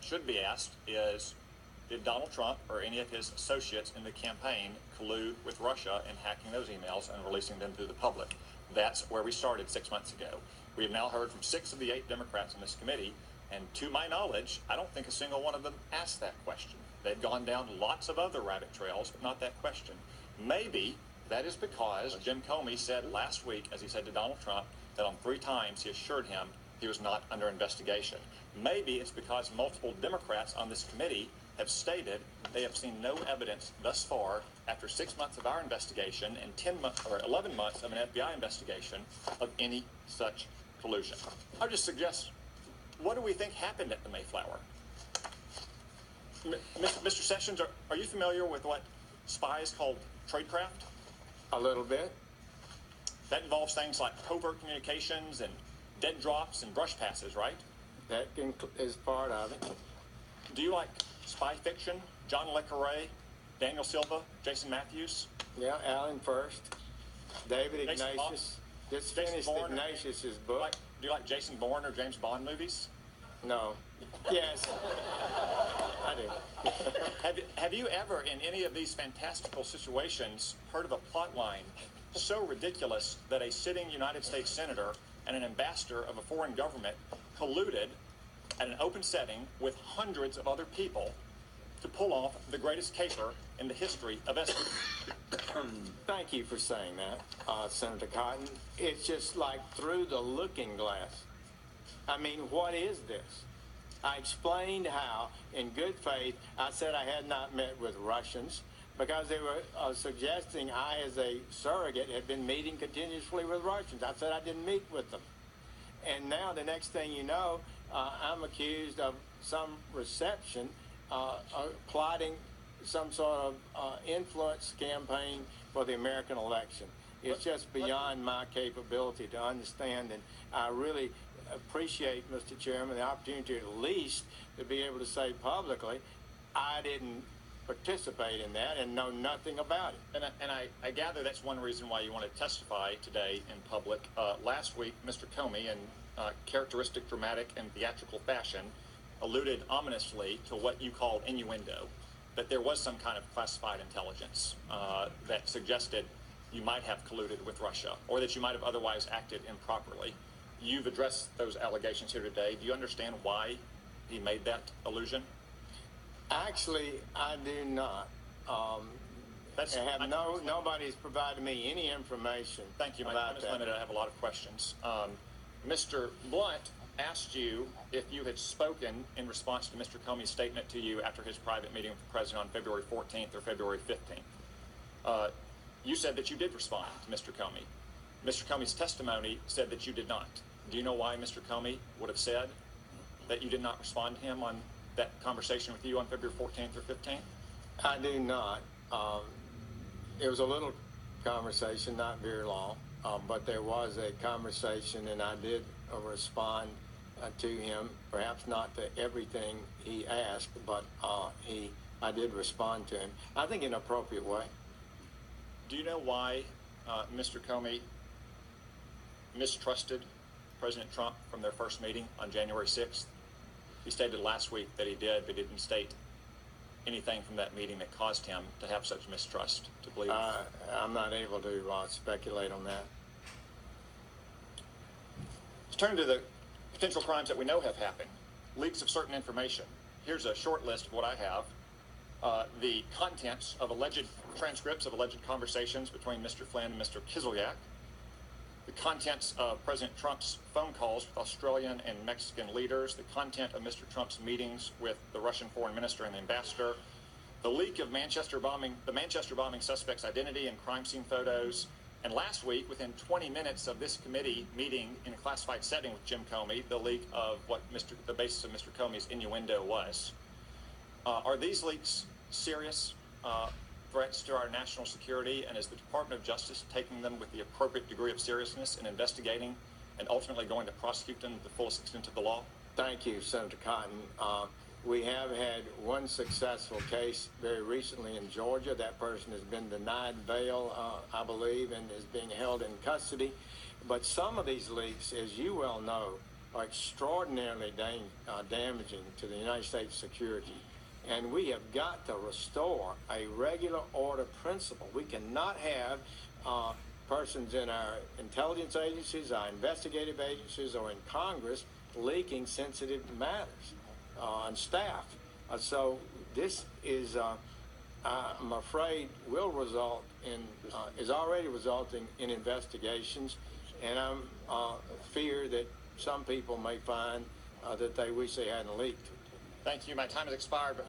that should be asked is, did Donald Trump or any of his associates in the campaign collude with Russia in hacking those emails and releasing them to the public? That's where we started 6 months ago. We have now heard from 6 of the 8 Democrats in this committee, and to my knowledge, I don't think a single one of them asked that question. They've gone down lots of other rabbit trails, but not that question. Maybe that is because Jim Comey said last week, as he said to Donald Trump, that on 3 times he assured him he was not under investigation. Maybe it's because multiple Democrats on this committee have stated they have seen no evidence thus far, after 6 months of our investigation and 10 months or 11 months of an FBI investigation, of any such collusion. I just suggest, what do we think happened at the Mayflower? Mr. Sessions, are you familiar with what spies call tradecraft? A little bit. That involves things like covert communications and dead drops and brush passes, right? That is part of it. Do you like spy fiction? John le Carré, Daniel Silva, Jason Matthews? Yeah, Alan First, David Jason Ignatius. Just Jason finished Bourne. Ignatius's book. Do you like Jason Bourne or James Bond movies? No. Yes. I do. Have you ever, in any of these fantastical situations, heard of a plot line so ridiculous that a sitting United States senator and an ambassador of a foreign government colluded at an open setting with hundreds of other people to pull off the greatest caper in the history of espionage? Thank you for saying that, Senator Cotton. It's just like through the looking glass. I mean, what is this? I explained how, in good faith, I said I had not met with Russians because they were suggesting I, as a surrogate, had been meeting continuously with Russians. I said I didn't meet with them. And now the next thing you know, I'm accused of some reception, plotting some sort of influence campaign for the American election. It's just beyond my capability to understand, and I really appreciate, Mr. Chairman, the opportunity at least to be able to say publicly, I didn't participate in that and know nothing about it. And I gather that's one reason why you want to testify today in public. Last week, Mr. Comey, in characteristic, dramatic, and theatrical fashion, alluded ominously to what you called innuendo, that there was some kind of classified intelligence that suggested you might have colluded with Russia, or that you might have otherwise acted improperly. You've addressed those allegations here today. Do you understand why he made that allusion? Actually, I do not. Nobody's provided me any information. Thank you. My time is limited. I have a lot of questions. Mr. Blunt asked you if you had spoken in response to Mr. Comey's statement to you after his private meeting with the president on February 14th or February 15th. You said that you did respond to Mr. Comey. Mr. Comey's testimony said that you did not. Do you know why Mr. Comey would have said that you did not respond to him on that conversation with you on February 14th or 15th? I do not. It was a little conversation, not very long, but there was a conversation, and I did respond to him, perhaps not to everything he asked, but I did respond to him, I think in an appropriate way. Do you know why Mr. Comey mistrusted President Trump from their first meeting on January 6th? He stated last week that he did, but didn't state anything from that meeting that caused him to have such mistrust, to believe. I'm not able to speculate on that. Let's turn to the potential crimes that we know have happened. Leaks of certain information. Here's a short list of what I have. The contents of alleged transcripts of alleged conversations between Mr. Flynn and Mr. Kislyak. The contents of President Trump's phone calls with Australian and Mexican leaders, the content of Mr. Trump's meetings with the Russian foreign minister and the ambassador, the leak of the Manchester bombing suspect's identity and crime scene photos, and last week, within 20 minutes of this committee meeting in a classified setting with Jim Comey, the leak of what the basis of Mr. Comey's innuendo was. Are these leaks serious threats to our national security, and is the Department of Justice taking them with the appropriate degree of seriousness in investigating and ultimately going to prosecute them to the fullest extent of the law? Thank you, Senator Cotton. We have had one successful case very recently in Georgia. That person has been denied bail, I believe, and is being held in custody. But some of these leaks, as you well know, are extraordinarily damaging to the United States security. And we have got to restore a regular order principle. We cannot have persons in our intelligence agencies, our investigative agencies, or in Congress leaking sensitive matters on staff. So this is, I'm afraid, will result in, is already resulting in investigations, and I'm fear that some people may find that they wish they hadn't leaked. Thank you. My time has expired, but